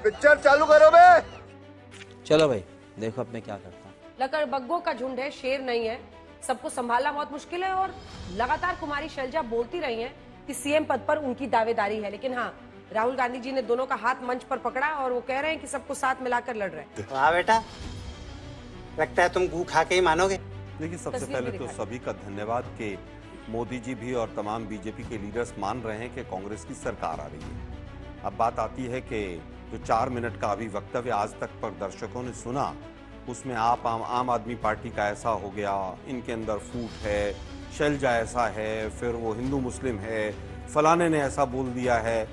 Picture चालू करो बे। चलो भाई देखो अब मैं क्या करता हूँ। लकड़बग्घों का झुंड है, शेर नहीं है। सबको संभालना बहुत मुश्किल है और लगातार कुमारी शैलजा बोलती रही हैं कि सीएम पद पर उनकी दावेदारी है। लेकिन हाँ, राहुल गांधी जी ने दोनों का हाथ मंच पर पकड़ा और वो कह रहे हैं कि सबको साथ मिलाकर लड़ रहे हैं। वाह बेटा, लगता है तुम गू खा के ही मानोगे। देखिए, सबसे तस्वीर पहले भी तो दिखा सभी का धन्यवाद कि मोदी जी भी और तमाम बीजेपी के लीडर्स मान रहे हैं कि कांग्रेस की सरकार आ रही है। अब बात आती है कि जो 4 मिनट का अभी वक्तव्य आज तक पर दर्शकों ने सुना, उसमें आम आदमी पार्टी का ऐसा हो गया, इनके अंदर फूट है, शैलजा ऐसा है, फिर वो हिंदू मुस्लिम है, फलाने ने ऐसा बोल दिया है,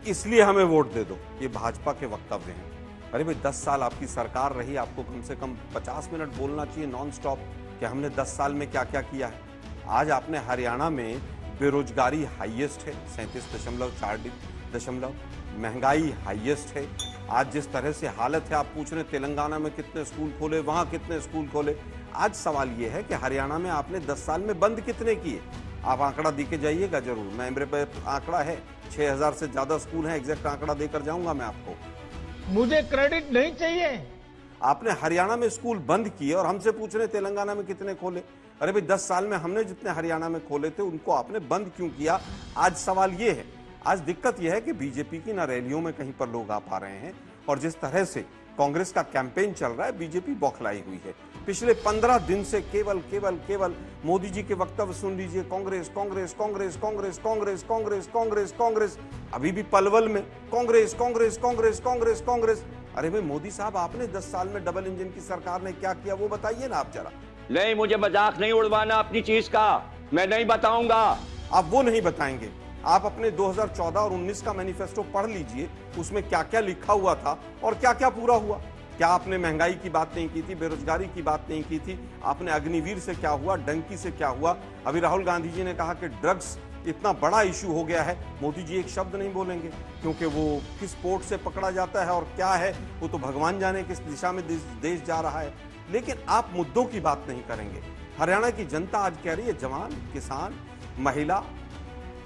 इसलिए हमें वोट दे दो, ये भाजपा के वक्तव्य हैं। अरे भाई 10 साल आपकी सरकार रही, आपको कम से कम 50 मिनट बोलना चाहिए नॉन स्टॉप कि हमने 10 साल में क्या क्या किया है। आज आपने हरियाणा में बेरोजगारी हाईएस्ट है 37.4, महंगाई हाईएस्ट है। आज जिस तरह से हालत है, आप पूछ रहे तेलंगाना में कितने स्कूल खोले, वहां कितने स्कूल खोले। आज सवाल यह है कि हरियाणा में आपने 10 साल में बंद कितने किए। आप आंकड़ा दे के जाइएगा जरूर, मेरे पे आंकड़ा है 6000 से ज्यादा स्कूल हैं, एग्जैक्ट आंकड़ा देकर जाऊंगा मैं आपको। मुझे क्रेडिट नहीं चाहिए। आपने हरियाणा में स्कूल बंद किए और हमसे पूछ रहे तेलंगाना में कितने खोले। अरे भाई 10 साल में हमने जितने हरियाणा में खोले थे उनको आपने बंद क्यों किया। आज सवाल ये है, आज दिक्कत यह है कि बीजेपी की ना रैलियों में कहीं पर लोग आ पा रहे हैं और जिस तरह से कांग्रेस का कैंपेन चल रहा है, बीजेपी बौखलाई हुई है। पिछले 15 दिन से केवल मोदी जी के वक्तव्य सुन लीजिए, कांग्रेस कांग्रेस कांग्रेस कांग्रेस कांग्रेस कांग्रेस कांग्रेस कांग्रेस, अभी भी पलवल में कांग्रेस कांग्रेस कांग्रेस कांग्रेस कांग्रेस। अरे भाई मोदी साहब, आपने 10 साल में डबल इंजन की सरकार ने क्या किया वो बताइए ना आप जरा। नहीं, मुझे मजाक नहीं उड़वाना अपनी चीज का, मैं नहीं बताऊंगा। आप वो नहीं बताएंगे। आप अपने 2014 और 19 का मैनिफेस्टो पढ़ लीजिए, उसमें क्या क्या लिखा हुआ था और क्या क्या पूरा हुआ। क्या आपने महंगाई की बात नहीं की थी, बेरोजगारी की बात नहीं की थी, आपने अग्निवीर से क्या हुआ, डंकी से क्या हुआ। अभी राहुल गांधी जी ने कहा कि ड्रग्स इतना बड़ा इशू हो गया है, मोदी जी एक शब्द नहीं बोलेंगे क्योंकि वो किस पोर्ट से पकड़ा जाता है और क्या है वो तो भगवान जाने किस दिशा में देश जा रहा है। लेकिन आप मुद्दों की बात नहीं करेंगे। हरियाणा की जनता आज कह रही है जवान, किसान, महिला,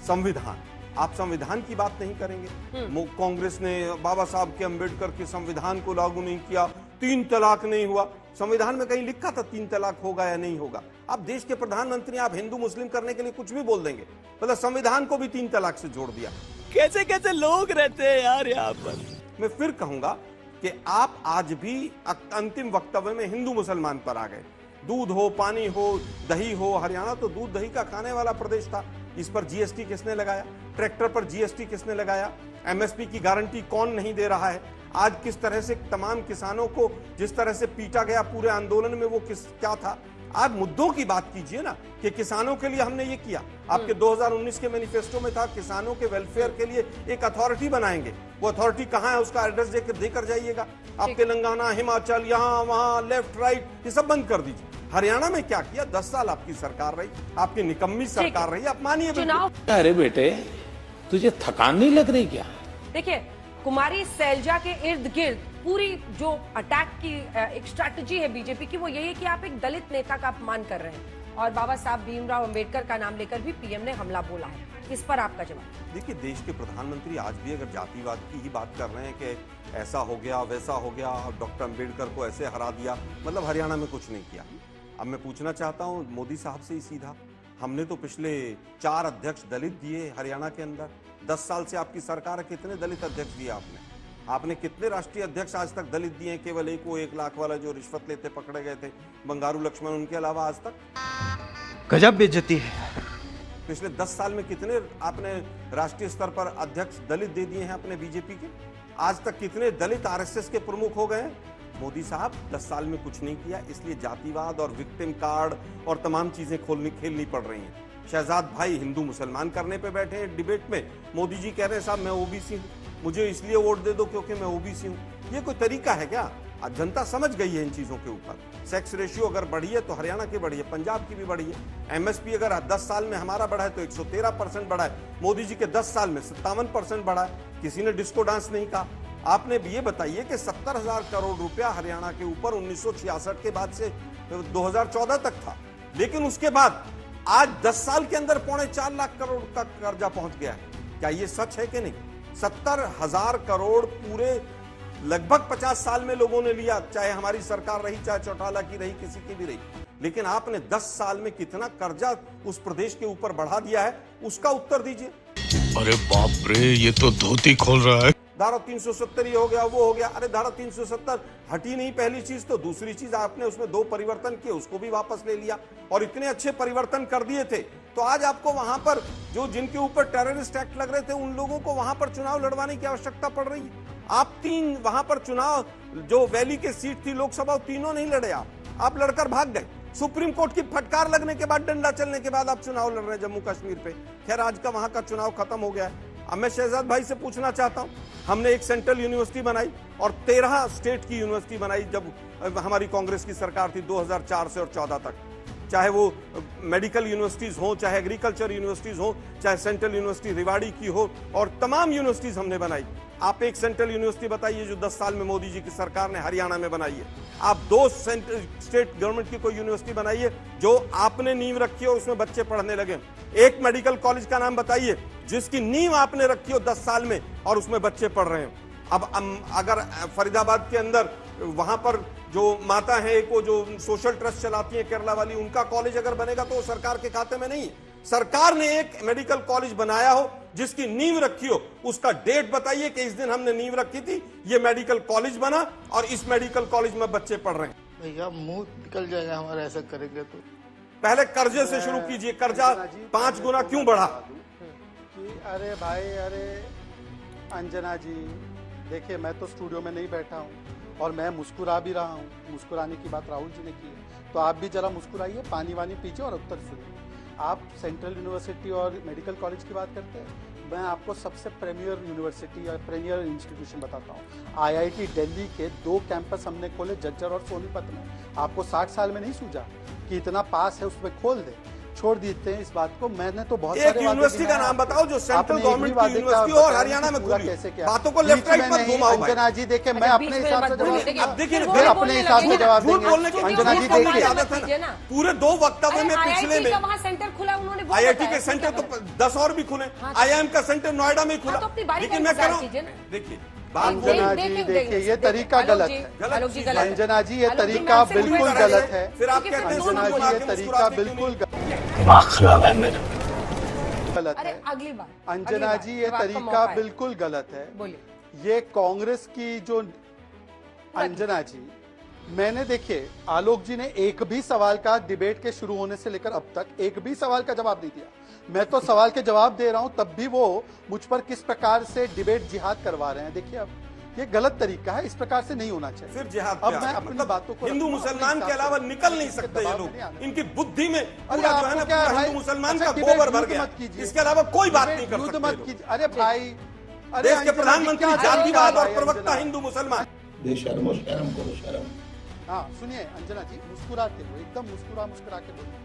संविधान। आप संविधान की बात नहीं करेंगे। कांग्रेस ने बाबा साहब के अंबेडकर के संविधान को लागू नहीं किया, 3 तलाक नहीं हुआ। संविधान में कहीं लिखा था 3 तलाक होगा या नहीं होगा। आप देश के प्रधानमंत्री, आप हिंदू मुस्लिम करने के लिए कुछ भी बोल देंगे, मतलब संविधान को भी 3 तलाक से जोड़ दिया। कैसे कैसे लोग रहते हैं यार यहाँ पर। मैं फिर कहूंगा कि आप आज भी अंतिम वक्तव्य में हिंदू मुसलमान पर आ गए। दूध हो, पानी हो, दही हो, हरियाणा तो दूध दही का खाने वाला प्रदेश था। इस पर जीएसटी किसने लगाया? ट्रैक्टर पर जीएसटी किसने लगाया? एमएसपी की गारंटी कौन नहीं दे रहा है? आज किस तरह से तमाम किसानों को जिस तरह से पीटा गया पूरे आंदोलन में, वो क्या था? आप मुद्दों की बात कीजिए ना कि किसानों के लिए हमने ये किया। आपके 2019 के मैनिफेस्टो में था किसानों के वेलफेयर के लिए एक अथॉरिटी बनाएंगे। वो अथॉरिटी कहाँ है उसका एड्रेस देकर जाइएगा। आप तेलंगाना, हिमाचल, यहाँ वहाँ, लेफ्ट राइट, ये सब बंद कर दीजिए। हरियाणा में क्या किया? 10 साल आपकी सरकार रही, आपकी निकम्मी सरकार रही, आप मानिए। अरे बेटे, तुझे थकान नहीं लग रही क्या? देखिए, कुमारी शैलजा के इर्द गिर्द पूरी जो अटैक की एक स्ट्रैटेजी है बीजेपी की, वो यही है कि आप एक दलित नेता का अपमान कर रहे हैं और बाबा साहब भीमराव अंबेडकर का नाम लेकर भी पीएम ने हमला बोला है। इस पर आपका जवाब? देखिए, देश के प्रधानमंत्री आज भी अगर जातिवाद की ही बात कर रहे हैं कि ऐसा हो गया, वैसा हो गया, डॉक्टर अंबेडकर को ऐसे हरा दिया, मतलब हरियाणा में कुछ नहीं किया। अब मैं पूछना चाहता हूं मोदी साहब से ही सीधा, हमने तो पिछले 4 अध्यक्ष दलित दिए हरियाणा के अंदर। 10 साल से आपकी सरकार है, कितने दलित अध्यक्ष दिए आपने कितने राष्ट्रीय अध्यक्ष आज तक दलित दिए? केवल एक, वो 1 लाख वाला जो रिश्वत लेते पकड़े गए थे, बंगारू लक्ष्मण, उनके अलावा आज तक गजब बेइज्जती है। पिछले 10 साल में कितने आपने राष्ट्रीय स्तर पर अध्यक्ष दलित दे दिए हैं अपने बीजेपी के? आज तक कितने दलित आरएसएस के प्रमुख हो गए? मोदी साहब 10 साल में कुछ नहीं किया, इसलिए जातिवाद और विक्टिम कार्ड और तमाम चीजें खेलनी पड़ रही हैं। शहजाद भाई हिंदू मुसलमान करने पे बैठे हैं डिबेट में। मोदी जी कह रहे हैं साहब मैं ओबीसी हूँ, मुझे इसलिए वोट दे दो क्योंकि मैं ओबीसी हूँ। ये कोई तरीका है क्या? आज जनता समझ गई है इन चीजों के ऊपर। सेक्स रेशियो अगर बढ़ी है तो हरियाणा की बढ़ी है, पंजाब की भी बढ़ी है। एमएसपी अगर 10 साल में हमारा बढ़ा है तो 113% बढ़ा है। मोदी जी के 10 साल में 57% बढ़ा है। किसी ने डिस्को डांस नहीं कहा। आपने ये बताइए कि 70,000 करोड़ रुपया हरियाणा के ऊपर 1966 के बाद से 2014 तक था, लेकिन उसके बाद आज 10 साल के अंदर 4.25 लाख करोड़ का कर्जा पहुंच गया है। क्या ये सच है कि नहीं? 70,000 करोड़ पूरे लगभग 50 साल में लोगों ने लिया, चाहे हमारी सरकार रही, चाहे चौटाला की रही, किसी की भी रही। लेकिन आपने 10 साल में कितना कर्जा उस प्रदेश के ऊपर बढ़ा दिया है, उसका उत्तर दीजिए। अरे बाप रे, ये तो धोती खोल रहा है। धारा 370 ये हो गया, वो हो गया। अरे धारा 370 हटी नहीं पहली चीज, तो दूसरी चीज आपने उसमें 2 परिवर्तन किए, उसको भी वापस ले लिया और इतने अच्छे परिवर्तन कर दिए थे। तो आज आपको वहां पर जो जिनके ऊपर टेररिस्ट एक्ट लग रहे थे, उन लोगों को वहां पर चुनाव लड़वाने की आवश्यकता पड़ रही है। आप 3 वहां पर चुनाव, जो वैली के सीट थी लोकसभा, तीनों नहीं लड़े आप लड़कर भाग गए। सुप्रीम कोर्ट की फटकार लगने के बाद, डंडा चलने के बाद आप चुनाव लड़ रहे हैं जम्मू कश्मीर पे। खैर, आज का वहां का चुनाव खत्म हो गया है। अब मैं शहजाद भाई से पूछना चाहता हूं, हमने एक सेंट्रल यूनिवर्सिटी बनाई और 13 स्टेट की यूनिवर्सिटी बनाई जब हमारी कांग्रेस की सरकार थी 2004 से और 14 तक। चाहे वो मेडिकल यूनिवर्सिटीज हो, चाहे एग्रीकल्चर यूनिवर्सिटीज हो, चाहे सेंट्रल यूनिवर्सिटी रेवाड़ी की हो, और तमाम यूनिवर्सिटीज हमने बनाई। आप एक सेंट्रल यूनिवर्सिटी बताइए जो 10 साल में मोदी जी की सरकार ने हरियाणा में बनाई है। आप 2 स्टेट गवर्नमेंट की कोई यूनिवर्सिटी बनाइए जो आपने नींव रखी हो, उसमें बच्चे पढ़ने लगे। एक मेडिकल कॉलेज का नाम बताइए जिसकी नींव आपने रखी हो 10 साल में और उसमें बच्चे पढ़ रहे हैं। अब अगर फरीदाबाद के अंदर वहां पर जो माता है, वो जो सोशल ट्रस्ट चलाती है केरला वाली, उनका कॉलेज अगर बनेगा तो वो सरकार के खाते में नहीं है। सरकार ने एक मेडिकल कॉलेज बनाया हो जिसकी नींव रखी हो, उसका डेट बताइए कि इस दिन हमने नींव रखी थी, ये मेडिकल कॉलेज बना और इस मेडिकल कॉलेज में बच्चे पढ़ रहे हैं। भैया मुंह निकल जाएगा हमारा ऐसा करेंगे तो। पहले कर्जे से शुरू कीजिए। कर्जा 5 गुना क्यों बढ़ा? अरे भाई, अरे अंजना जी, देखिए मैं तो स्टूडियो में नहीं बैठा हूँ और मैं मुस्कुरा भी रहा हूँ। मुस्कुराने की बात राहुल जी ने की है, तो आप भी जरा मुस्कुराइए, पानी वानी पीछे और उत्तर सुनिए। आप सेंट्रल यूनिवर्सिटी और मेडिकल कॉलेज की बात करते हैं, मैं आपको सबसे प्रीमियर यूनिवर्सिटी या प्रीमियर इंस्टीट्यूशन बताता हूँ। आईआईटी दिल्ली के 2 कैंपस हमने खोले, झज्जर और सोनीपत में। आपको 60 साल में नहीं सूझा कि इतना पास है उसमें खोल दे? छोड़ देते हैं इस बात को। मैंने तो बहुत एक यूनिवर्सिटी का नाम बताओ जो सेंट्रल गवर्नमेंट की यूनिवर्सिटी हो और हरियाणा में खुली। बातों को लेफ्ट राइट मत घुमाओ भाई। अंजना जी देखिए, मैं अपने हिसाब से जवाब देंगे। अब देखिए, फिर अपने हिसाब से जवाब झूठ बोलने की अंजना जी देखिए, पूरे 2 वक्तव्य में पिछले में वहाँ सेंटर खुला, उन्होंने आईआईटी के सेंटर तो 10 और भी खुले, आईआईएम का सेंटर नोएडा में खुला। लेकिन मैं कह रहा हूँ, देखिए अंजना जी देखिए, ये तरीका गलत है। अंजना जी ये तरीका बिल्कुल गलत है। फिर आप कहते हैं अंजना जी ये तरीका बिल्कुल दिमाग खराब है मेरा। गलत है। अगली बार अंजना जी ये तरीका बिल्कुल गलत है। बोलिए। ये कांग्रेस की जो अंजना जी, मैंने देखिए आलोक जी ने एक भी सवाल का डिबेट के शुरू होने से लेकर अब तक एक भी सवाल का जवाब नहीं दिया। मैं तो सवाल के जवाब दे रहा हूं, तब भी वो मुझ पर किस प्रकार से डिबेट जिहाद करवा रहे हैं। देखिए, अब ये गलत तरीका है, इस प्रकार से नहीं होना चाहिए। फिर जिहाद अब मैं अपनी बातों को हिंदू मुसलमान के अलावा निकल नहीं सकते ये लोग। इनकी बुद्धि में पूरा जो है ना, पूरा हिंदू मुसलमान का गोबर भर गया। इसके अलावा कोई बात नहीं कर सकते। मत कीजिए। अरे भाई, देश के प्रधानमंत्री जातिवाद और प्रवक्ता हिंदू मुसलमान। बेशर्मो शर्म करो, शर्म। हाँ सुनिए अंजना जी, मुस्कुराते हो, एकदम मुस्कुरा के बोलिए।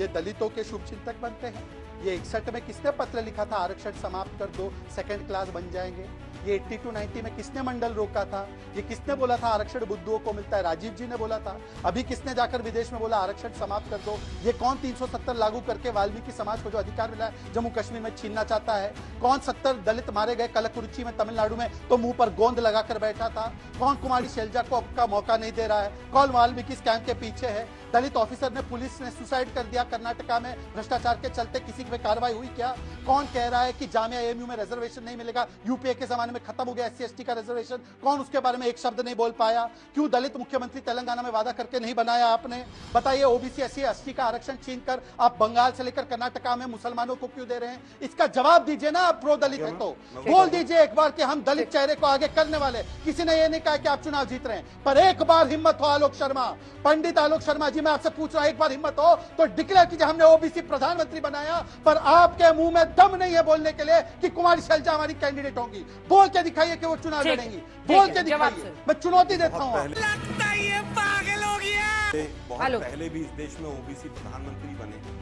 ये दलितों के शुभ चिंतक बनते हैं। ये 61 में किसने पत्र लिखा था, आरक्षण समाप्त कर दो, सेकंड क्लास बन जाएंगे? ये 82-90 में किसने मंडल रोका था? ये किसने बोला था आरक्षण बुद्धुओं को मिलता है? राजीव जी ने बोला था। अभी किसने जाकर विदेश में बोला आरक्षण समाप्त कर दो? ये कौन 370 लागू करके वाल्मीकि समाज को जो अधिकार मिला है जम्मू कश्मीर में छीनना चाहता है? कौन 70 दलित मारे गए कलकुरुचि में तमिलनाडु में तो मुंह पर गोंद लगाकर बैठा था? कौन कुमारी शैलजा को का मौका नहीं दे रहा है? कौन वाल्मीकि स्कैम के पीछे है? दलित ऑफिसर ने, पुलिस ने सुसाइड कर दिया कर्नाटका में भ्रष्टाचार के चलते, किसी पे कार्रवाई हुई क्या? कौन कह रहा है कि जामिया एएमयू में रिजर्वेशन नहीं मिलेगा? यूपीए के जमाने में खत्म हो गया SC/ST का रिजर्वेशन, कौन उसके बारे में एक शब्द नहीं बोल पाया? क्यों दलित मुख्यमंत्री तेलंगाना में वादा करके नहीं बनाया आपने? बताइए, ओबीसी SC/ST का आरक्षण छीनकर आप बंगाल से लेकर कर्नाटका में मुसलमानों को क्यों दे रहे हैं? इसका जवाब दीजिए ना। आप प्रो दलित है तो बोल दीजिए एक बार कि हम दलित चेहरे को आगे करने वाले। किसी ने ये नहीं कहा कि आप चुनाव जीत रहे हैं, पर एक बार हिम्मत हो आलोक शर्मा, पंडित आलोक शर्मा जी, मैं आपसे पूछ रहा हूं, एक बार हिम्मत हो तो डिक्लेयर कीजिए हमने ओबीसी प्रधानमंत्री बनाया, पर आपके मुंह में दम नहीं है बोलने के लिए कि कुमारी शैलजा हमारी कैंडिडेट होंगी। बोल के दिखाइए कि वो चुनाव लड़ेंगी, बोल के दिखाइए। मैं चुनौती देता हूं। लगता है ये पागल हो गया। बहुत पहले भी इस देश में ओबीसी प्रधानमंत्री बने हैं,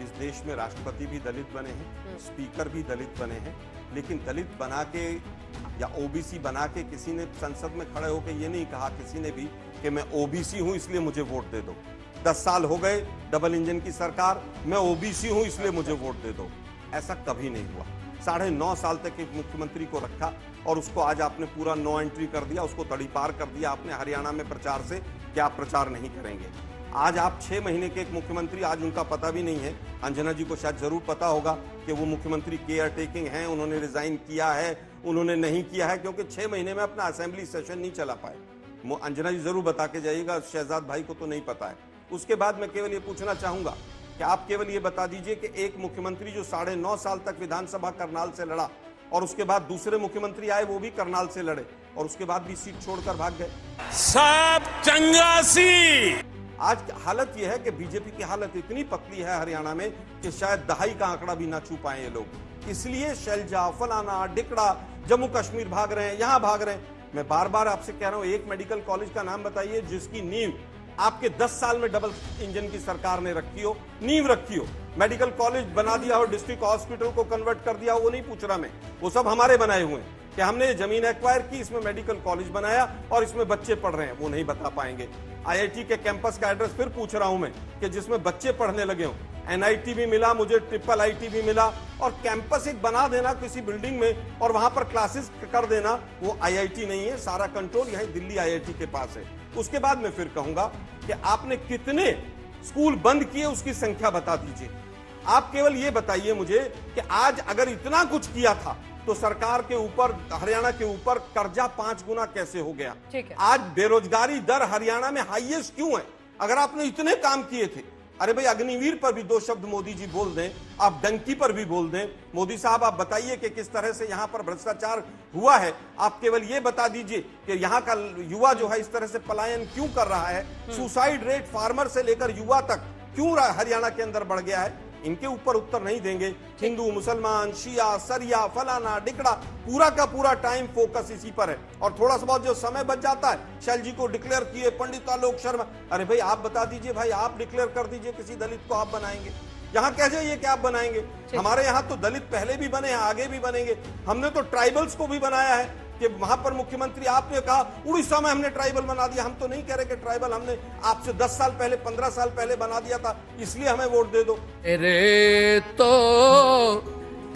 इस देश में राष्ट्रपति भी दलित बने हैं, स्पीकर भी दलित बने हैं। लेकिन दलित बना के या ओबीसी बना के किसी ने संसद में खड़े होकर ये नहीं कहा किसी ने भी कि मैं ओबीसी हूं इसलिए मुझे वोट दे दो। 10 साल हो गए डबल इंजन की सरकार, मैं ओबीसी हूं इसलिए मुझे वोट दे दो, ऐसा कभी नहीं हुआ। 9.5 साल तक एक मुख्यमंत्री को रखा और उसको आज आपने पूरा नो एंट्री कर दिया, उसको तड़ीपार कर दिया आपने हरियाणा में प्रचार से कि आप प्रचार नहीं करेंगे। आज आप 6 महीने के एक मुख्यमंत्री, आज उनका पता भी नहीं है। अंजना जी को शायद जरूर पता होगा कि वो मुख्यमंत्री केयर टेकिंग हैं, उन्होंने रिजाइन किया है, उन्होंने नहीं किया है, क्योंकि 6 महीने में अपना असेंबली सेशन नहीं चला पाए। अंजना जी जरूर बता के जाइएगा, शहजाद भाई को तो नहीं पता है। उसके बाद मैं केवल ये पूछना चाहूंगा कि आप केवल ये बता दीजिए कि एक मुख्यमंत्री जो 9.5 साल तक विधानसभा करनाल से लड़ा और उसके बाद दूसरे मुख्यमंत्री आए, वो भी करनाल से लड़े और उसके बाद भी सीट छोड़कर भाग गए। सब चंगासी। आज हालत यह है कि बीजेपी की हालत इतनी पतली है हरियाणा में कि शायद दहाई का आंकड़ा भी ना छू पाए ये लोग। इसलिए शैलजा, फलाना, डिकड़ा, जम्मू कश्मीर भाग रहे हैं, यहां भाग रहे हैं। मैं बार बार आपसे कह रहा हूं, एक मेडिकल कॉलेज का नाम बताइए जिसकी नींव आपके 10 साल में डबल इंजन की सरकार ने रखी हो, नींव रखी हो, मेडिकल कॉलेज बना दिया हो, डिस्ट्रिक्ट हॉस्पिटल को कन्वर्ट कर दिया हो। वो नहीं पूछ रहा मैं, वो सब हमारे बनाए हुए हैं कि हमने जमीन एक्वायर की, इसमें मेडिकल कॉलेज बनाया और इसमें बच्चे पढ़ रहे हैं। वो नहीं बता पाएंगे। आईआईटी के कैंपस का एड्रेस फिर पूछ रहा हूं मैं कि जिसमें बच्चे पढ़ने लगे हों। एनआईटी भी मिला मुझे, ट्रिपल आईटी भी मिला, और कैंपस एक बना देना किसी बिल्डिंग में और वहां पर क्लासेस कर देना, वो आईआईटी नहीं है। सारा कंट्रोल यही दिल्ली आईआईटी के पास है। उसके बाद मैं फिर कहूंगा कि आपने कितने स्कूल बंद किए उसकी संख्या बता दीजिए। आप केवल ये बताइए मुझे कि आज अगर इतना कुछ किया था तो सरकार के ऊपर, हरियाणा के ऊपर कर्जा 5 गुना कैसे हो गया? आज बेरोजगारी दर हरियाणा में हाईएस्ट क्यों है? अगर आपने इतने काम किए थे, अरे भाई अग्निवीर पर भी 2 शब्द मोदी जी बोल दें, आप डंकी पर भी बोल दें। मोदी साहब आप बताइए कि किस तरह से यहां पर भ्रष्टाचार हुआ है। आप केवल ये बता दीजिए कि यहां का युवा जो है इस तरह से पलायन क्यों कर रहा है। सुसाइड रेट फार्मर से लेकर युवा तक क्यों हरियाणा के अंदर बढ़ गया है? इनके ऊपर उत्तर नहीं देंगे। हिंदू, मुसलमान, शिया, सरिया, फलाना, डिकड़ा, पूरा का पूरा टाइम फोकस इसी पर है। और थोड़ा सा बहुत जो समय बच जाता है, शैल जी को डिक्लेयर किए, पंडित आलोक शर्मा, अरे भाई आप बता दीजिए, भाई आप डिक्लेयर कर दीजिए किसी दलित को आप बनाएंगे। यहाँ कह जाइए कि आप बनाएंगे। हमारे यहाँ तो दलित पहले भी बने हैं, आगे भी बनेंगे। हमने तो ट्राइबल्स को भी बनाया है कि वहां पर मुख्यमंत्री आपने कहा उड़ीसा में हमने ट्राइबल बना दिया। हम तो नहीं कह रहे कि ट्राइबल हमने आपसे 10 साल पहले, 15 साल पहले बना दिया था, इसलिए हमें वोट दे दो। अरे तो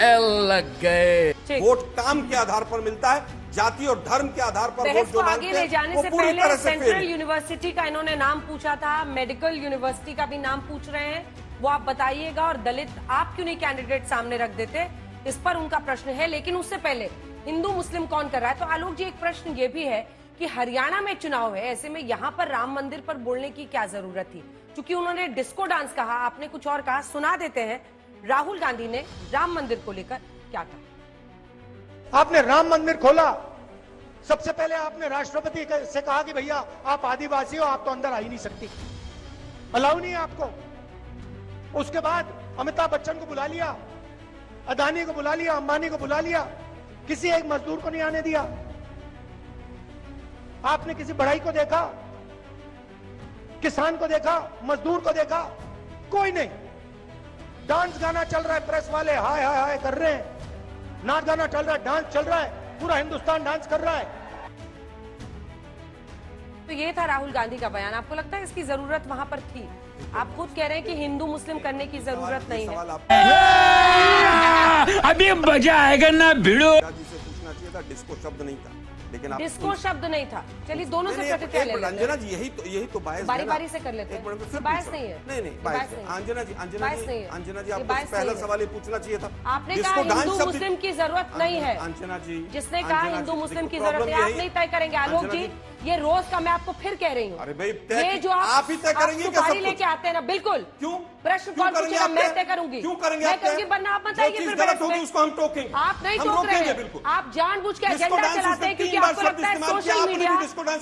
एल लग गए। वोट काम के आधार पर मिलता है, जाति और धर्म के आधार पर वोट जो आगे ले जाने से पहले सेंट्रल फेल। यूनिवर्सिटी का इन्होंने नाम पूछा था, मेडिकल यूनिवर्सिटी का भी नाम पूछ रहे हैं, वो आप बताइएगा। और दलित आप क्यों नहीं कैंडिडेट सामने रख देते, इस पर उनका प्रश्न है। लेकिन उससे पहले हिंदू मुस्लिम कौन कर रहा है, तो आलोक जी एक प्रश्न ये भी है कि हरियाणा में चुनाव है, ऐसे में यहाँ पर राम मंदिर पर बोलने की क्या जरूरत थी? क्योंकि उन्होंने डिस्को डांस कहा, आपने कुछ और कहा, सुना देते हैं राहुल गांधी ने राम मंदिर को लेकर क्या कहा। आपने राम मंदिर खोला, सबसे पहले आपने राष्ट्रपति से कहा कि भैया आप आदिवासी हो, आप तो अंदर आ ही नहीं सकती, अलाउ नहीं है आपको। उसके बाद अमिताभ बच्चन को बुला लिया, अदानी को बुला लिया, अंबानी को बुला लिया, किसी एक मजदूर को नहीं आने दिया। आपने किसी बढ़ई को देखा, किसान को देखा, मजदूर को देखा? कोई नहीं। डांस गाना चल रहा है, प्रेस वाले हाय हाय हाय कर रहे हैं, नाच गाना चल रहा है, डांस चल रहा है, पूरा हिंदुस्तान डांस कर रहा है। तो ये था राहुल गांधी का बयान। आपको लगता है इसकी जरूरत वहां पर थी? आप खुद कह रहे हैं कि हिंदू मुस्लिम करने की जरूरत नहीं है। अभी मजा आएगा ना भिड़ो। जी से पूछना चाहिए था, डिस्को शब्द नहीं था, लेकिन आप डिस्को शब्द नहीं था। चलिए दोनों से प्रतिक्रिया ले लेते हैं। अंजना जी यही तो बायस बारी बारी से कर लेते हैं। बायस नहीं है, नहीं बायस नहीं। अंजना जी आपको पहला सवाल ये पूछना चाहिए था। आपने कहा हिंदू मुस्लिम की जरूरत नहीं है। अंजना जी, जिसने कहा हिंदू मुस्लिम की जरूरत है, आप नहीं तय करेंगे। आलोक जी, ये रोज का मैं आपको फिर कह रही हूँ। अरे भाई ये जो आप ही तय करेंगे क्या? सुपारी लेके आते हैं ना, बिल्कुल। क्यों प्रश्न कौन पूछेगा? मैं तय करूंगी। क्यों करेंगे? मैं करूंगी, वरना आप बताइए फिर गलत होगी उसको हम टोकेंगे। आप नहीं टोक रहे हैं, आप जानबूझ के एजेंडा चलाते हैं क्योंकि आपको लगता है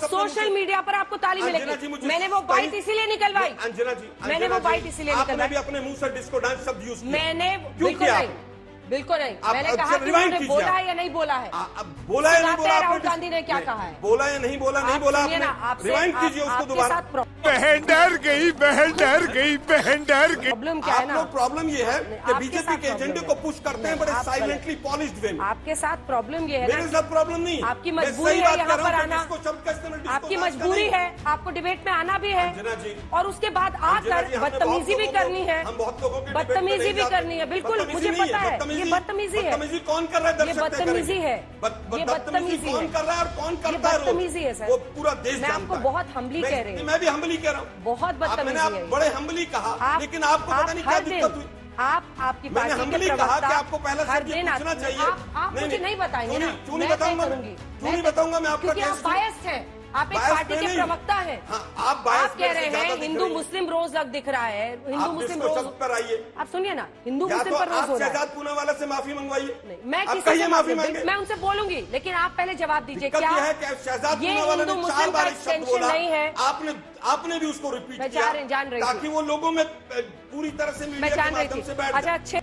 सोशल मीडिया पर आपको ताली मिलेगी। मैंने वो बाइट इसीलिए निकलवाई, अंजना जी, मैंने वो बाइट इसीलिए निकलवाई। भी अपने मुंह से डिस्को डांस शब्द यूज किया। मैंने बिल्कुल नहीं, बिल्कुल नहीं। मैंने कहा कि उन्होंने बोला है या नहीं बोला है। बोला है नहीं बोला? राहुल गांधी ने क्या कहा है? बोला या नहीं बोला? नहीं बोला आपने। रिवाइंड कीजिए उसको दोबारा। बहन डर गई, बहन डर गई, बहन डर गई। प्रॉब्लम क्या है आप ना, लोग प्रॉब्लम ये है कि आपके बीजेपी साथ के एजेंडे problem को है। पुश करते हैं बड़े आप साइलेंटली पॉलिश्ड वे में। आपके साथ प्रॉब्लम ये है मेरे ना, साथ प्रॉब्लम नहीं है। आपकी मैं मजबूरी सही है बात यहाँ कर रहा पर हूँ, आना, जिसको शब्द का इस्तेमाल डिस्को आपकी डांस का मजबूरी नहीं। है, आपको डिबेट में आना भी है अंजना जी, और उसके बाद अंजना जी, आकर हमने बदतमीजी बहुत भी लोगों को- करनी है, हम बहुत लोगों के डिबेट में बदतमीजी नहीं भी जाते। करनी है। बिल्कुल बदतमीजी मुझे नहीं है, पता है, ये बदतमीजी है। बदतमीजी कौन कर रहा है? ये दर्शक तय बदतमीजी करेंगे। है, ये बदतमीजी कौन है। कर रहा है और कौन ये करता है रोज? बदतमीजी है सर। वो पूरा देश मैं जानता आपको है। बहुत humbly कह रही हूँ। मैं भी हम्बली कह रहा हूँ। बहुत बदतमीजी मैंने है आप ये। बड़े हम्बली कहा, लेकिन आपको पता नहीं क्या हर दिक्कत दिन- हुई। आपकी मैंने पार्टी humbly के कहा प्रवक्ता कि आपको पहला हर शब्द ये दिन पूछना आते हैं। चाहिए। आप मुझे नहीं बताएंगे ना, क्यों नहीं मैं बताऊंगा? तय करूंगी। क्यों नहीं बताऊंगा मैं आपका क्योंकि आप टेस्ट? बायस्ड हैं, आप एक Biased पार्टी मैं के नहीं। प्रवक्ता हैं। हाँ, आप biased आप कह मेरे रहे से ज्यादा हैं दिख हिंदू रही हैं। मुस्लिम रोज लग दिख रहा है, हिंदू आप मुस्लिम डिस्को रोज। शब्द पर आइए। आप सुनिए ना, हिंदू या मुस्लिम तो पर रोज आप हो रहा है। शहजाद पूनावाला से माफी मंगवाइए। मैं आप किसी कहिए से माफी मांगे। मैं उनसे बोलूंगी, लेकिन आप पहले जवाब दीजिए। दिक्कत क्या यह है कि शहजाद ये पूनावाला ने हिंदू 4 मुस्लिम का बार एक शब्द एक्सटेंशन बोला, नहीं है? आपने भी उसको रिपीट मैं किया जान रही ताकि थी। वो लोगों में पूरी तरह से मैं मीडिया के जान रही माध्यम थी। से बैठ अच्छा, जाए।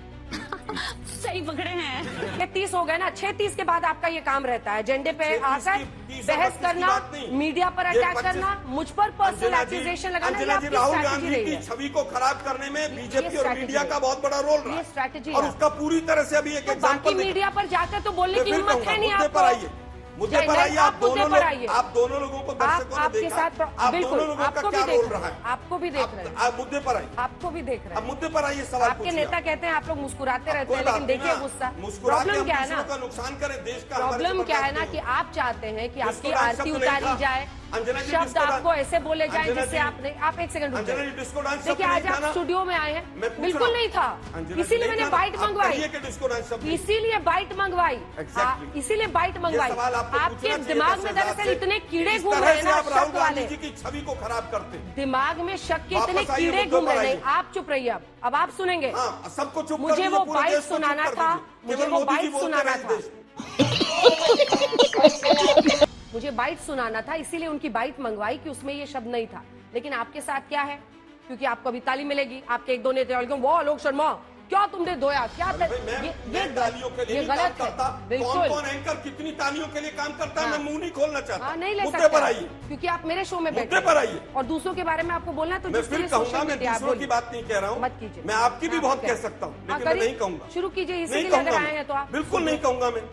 सही पकड़े हैं। 36 हो गए ना, 36 के बाद आपका ये काम रहता है, एजेंडे पे 36 आकर की बहस 32 की करना, बात नहीं। मीडिया पर ये अटैक 25 करना, मुझ पर पर्सनल अंजना जी, एक्यूजेशन लगाना, ये अंजना जी, आपकी राहुल स्ट्रैटेजी गांधी रही की है। छवि को खराब करने में बीजेपी और strategy मीडिया है। का बहुत बड़ा रोल रहा ये है। strategy और है। उसका पूरी तरह से अभी एक तो बाकी एग्जाम्पल मीडिया पर जाकर तो बोलने की हिम्मत है नहीं मुद्दे पर आपको। आइए, मुद्दे पर आइए। आप दोनों लोगों को दर्शकों ने आपके देखा, साथ आप बिल्कुल, दोनों लोगों का आपको भी क्या देख रोल रहे रहा हैं, है? आपको भी देख रहे हैं, आप मुद्दे पर आइए, आपको भी देख रहे अब हैं। मुद्दे पर आइए, सवाल आपके पूछिए। नेता कहते हैं आप लोग मुस्कुराते रहते कोई हैं, बात लेकिन नहीं देखिए ना, गुस्सा। मुस्कुरा के प्रॉब्लम हम क्या है दूसरों ना, का नुकसान करें, देश का हमारे से प्रॉब्लम क्या है बर्दाश्त ना नहीं कि होगा। आप चाहते हैं कि आपकी डिस्को डांस आरती शब्द नहीं उतारी था। जाए, अंजना जी, शब्द डिस्को डांस- आपको ऐसे बोले जाए अंजना जिससे जी, आप एक सेकंड रुक अंजना जाइए। जी, डिस्को डांस देखिए शब्द आज नहीं था आप ना? स्टूडियो में आए हैं, मैं पूछ बिल्कुल रहा नहीं था, अंजना जी, इसीलिए नहीं मैंने था। बाइट आप मंगवाई, कहिए कि डिस्को डांस शब्द नहीं। इसीलिए बाइट मंगवाई। Exactly. इसीलिए बाइट मंगवाई। सवाल आपको पूछना आपके चाहिए दिमाग था में शहजाद दरअसल से। इतने कीड़े इस घूम तरह रहे हैं से ना, आप राहुल शक गांधी वाले जी की छवि को खराब करते हैं। दिमाग में शक के इतने वापस आइए, कीड़े मुद्दों घूम पर रहे हैं। आइए। आप चुप रहिए, अब आप सुनेंगे। हाँ, सबको चुप कर मुझे दीजिए, वो पूरे बाइट देश को चुप सुनाना कर था, दीजिए। मुझे केवल वो मोदी जी बाइट बोलते सुनाना रहे था। देश में। मुझे बाइट सुनाना था, इसीलिए उनकी बाइट मंगवाई कि उसमें ये शब्द नहीं था। लेकिन आपके साथ क्या है, क्योंकि आपको अभी ताली मिलेगी, आपके एक दो नेता वो आलोक शर्मा क्या तुमने धोया, क्या अरे भाई, मैं तालियों के लिए ये नहीं काम गलत करता। है, बिल्कुल। कौन एंकर कितनी तालियों के लिए काम करता है, हाँ। मैं मुंह नहीं खोलना चाहता। हाँ, नहीं ले मुद्दे सकते पर आइए, क्योंकि आप मेरे शो में मुद्दे बैठे पर आइए। और दूसरों के बारे में आपको बोलना है तो मैं जिसके फिर लिए कहूंगा, सोशल मैं मीडिया दूसरों की बात नहीं कह रहा हूँ, मत कीजिए। मैं आपकी भी हाँ, बहुत ठीक है। कह सकता हूँ, हाँ, लेकिन मैं करिए। नहीं कहूंगा। शुरू कीजिए, नहीं इसीलिए कहूंगा अगर मैं। आए हैं तो आप बिल्कुल नहीं कहूंगा मैं,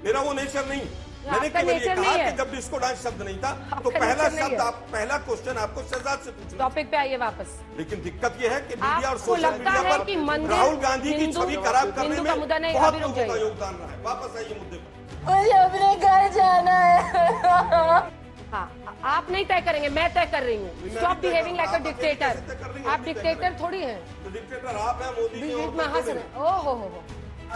मेरा वो नेचर नहीं। मैंने आपका केवल ये नेचर कहा नहीं है। कि जब डिस्को डांस शब्द नहीं था तो आपका पहला नेचर नहीं शब्द है। पहला क्वेश्चन आपको शहजाद से पूछना। टॉपिक पे आइए वापस। लेकिन दिक्कत यह है कि मीडिया और आपको सोशल लगता मीडिया है पर कि मंदिर राहुल गांधी की हिंदू- छवि खराब करने हिंदू में का मुद्दा नहीं, बहुत अभी रुक लोगों का जाइए। योगदान रहा है। वापस आइए मुद्दे पर। मुझे अपने घर जाना है। हाँ, आप नहीं तय करेंगे, मैं तय कर रही हूँ। Stop behaving like a dictator. आप डिक्टेटर थोड़ी हैं। तो डिक्टेटर आप हैं, मोदी जी बीच और में हंस मोदी। रहे, ओहो हो।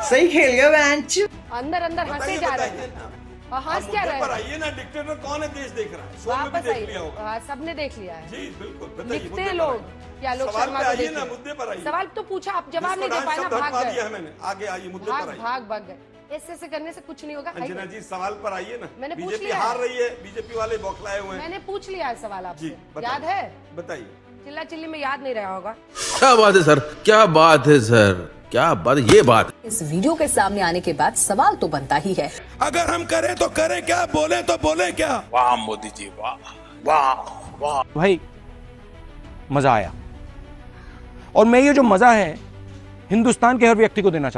सही खेल गया बेंच। अंदर अंदर हंसे बताइए, जा रहे बताइए हैं ना। और हंस आप क्या मुद्दे रहे पर हैं। आइए ना, डिक्टेटर कौन है, देश देख रहा है, शो में भी वापस देख लिया आइए, होगा। हाँ, सबने देख लिया है। जी बिल्कुल, बताइए, लिखते मुद्दे हैं पर लोग आइए। कि आलोक सवाल शर्मा पे को आइए देखिए। ना, मुद्दे पर आइए। सवाल तो पूछा, आप जवाब नहीं दे पाए ना, शब्द हटवा भाग दिया है गए। मैंने, आगे आइए, मुद्दे पर आइए। भाग गए। ऐसे करने से कुछ नहीं होगा। अंजना आइए। जी, सवाल पर आइए ना। मैंने पूछ बीजेपी लिया है। हार रही है, बीजेपी वाले बौखलाए हुए हैं। मैंने पूछ लिया है सवाल जी आपसे, बताइए। याद है? बताइए। चिल्ला चिल्ली में याद नहीं रहा होगा। क्या बात है सर, क्या बात है सर, क्या बात, ये बात। इस वीडियो के सामने आने के बाद सवाल तो बनता ही है, अगर हम करें तो करें क्या, बोले तो बोले क्या। वाह मोदी जी, वाह वाह वाह। भाई मजा आया, और मैं ये जो मजा है हिंदुस्तान के हर व्यक्ति को देना चाहता हूं।